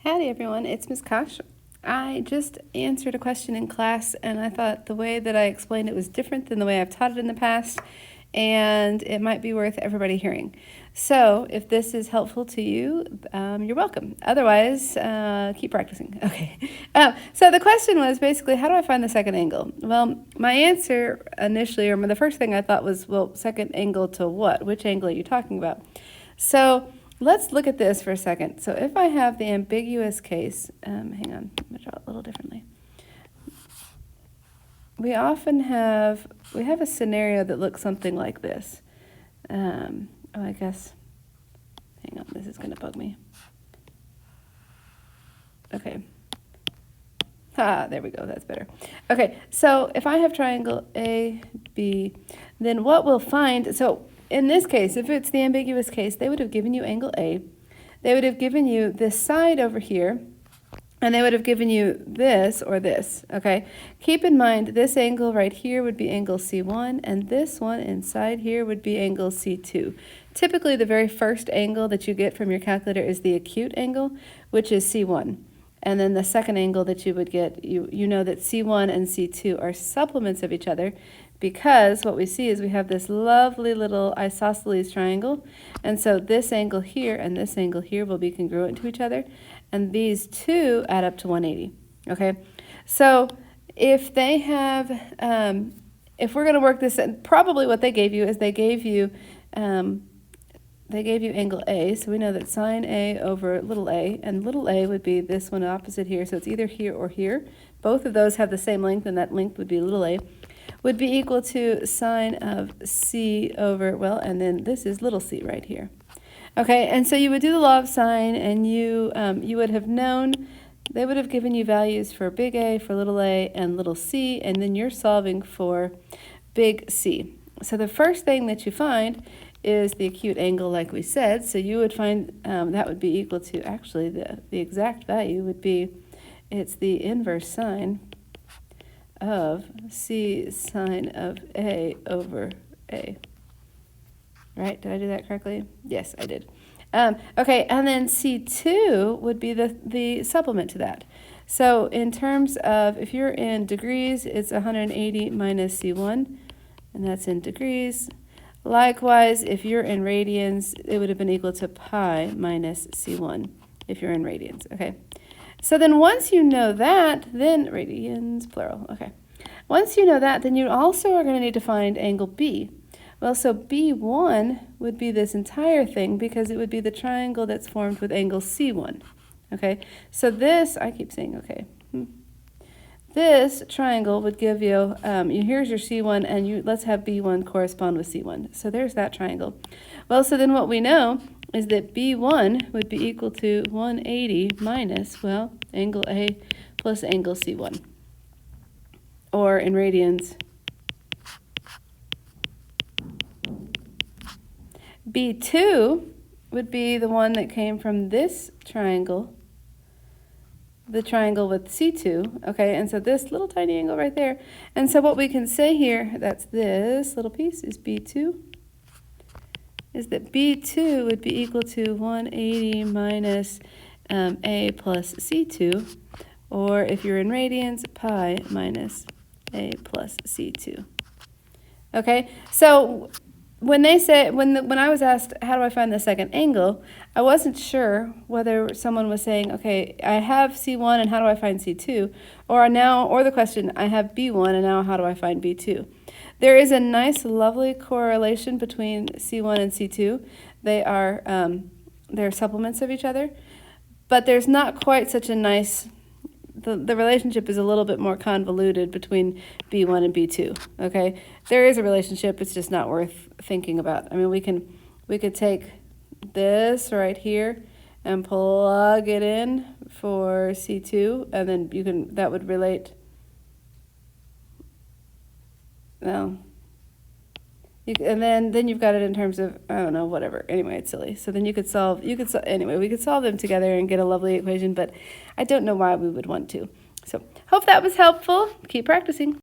Howdy everyone, it's Miss Kosh. I just answered a question in class and I thought the way that I explained it was different than the way I've taught it in the past, and it might be worth everybody hearing. So if this is helpful to you, you're welcome. Otherwise, keep practicing. Okay. So the question was basically, how do I find the second angle? Well, my answer initially, or the first thing I thought was, well, second angle to what? Which angle are you talking about? So let's look at this for a second. So if I have the ambiguous case, hang on, I'm going to draw it a little differently. We often have a scenario that looks something like this. I guess, hang on, this is going to bug me. Okay. There we go, that's better. Okay, so if I have triangle A, B, then what we'll find, so in this case, if it's the ambiguous case, they would have given you angle A, they would have given you this side over here, and they would have given you this or this, okay? Keep in mind, this angle right here would be angle C1, and this one inside here would be angle C2. Typically, the very first angle that you get from your calculator is the acute angle, which is C1. And then the second angle that you would get, you know that C1 and C2 are supplements of each other, because what we see is we have this lovely little isosceles triangle, and so this angle here and this angle here will be congruent to each other, and these two add up to 180, okay? So if they have, if we're going to work this, probably what they gave you is they gave you angle A, so we know that sine A over little a, and little a would be this one opposite here, so it's either here or here. Both of those have the same length, and that length would be little a, would be equal to sine of C over, well, and then this is little c right here. Okay, and so you would do the law of sine, and you would have known, they would have given you values for big A, for little a, and little c, and then you're solving for big C. So the first thing that you find is the acute angle, like we said, so you would find that would be equal to, actually the exact value would be, it's the inverse sine of C sine of A over A. Right? Did I do that correctly? Yes, I did. Okay, and then C2 would be the supplement to that. So in terms of, if you're in degrees, it's 180 minus C1, and that's in degrees. Likewise, if you're in radians, it would have been equal to pi minus C1 if you're in radians, okay? So then once you know that, then radians, plural, okay. Once you know that, then you also are going to need to find angle B. Well, so B1 would be this entire thing because it would be the triangle that's formed with angle C1, okay? So this, I keep saying okay. This triangle would give you, here's your C1, and let's have B1 correspond with C1. So there's that triangle. Well, so then what we know is that B1 would be equal to 180 minus, well, angle A plus angle C1. Or in radians, B2 would be the one that came from this triangle, the triangle with C2, okay, and so this little tiny angle right there. And so what we can say here, that's this little piece, is B2, is that B2 would be equal to 180 minus A plus C2, or if you're in radians, pi minus A plus C2. Okay, so when they say, when I was asked, how do I find the second angle, I wasn't sure whether someone was saying, okay, I have C1 and how do I find C2? Or the question, I have B1 and now how do I find B2? There is a nice, lovely correlation between C1 and C2. They're supplements of each other, but there's not quite such a nice, the relationship is a little bit more convoluted between B1 and B2, okay? There is a relationship, it's just not worth thinking about. I mean, we could take this right here and plug it in for C2, and then that would relate, well, and then you've got it in terms of, I don't know, whatever. Anyway, it's silly. So then we could solve them together and get a lovely equation, but I don't know why we would want to. So hope that was helpful. Keep practicing.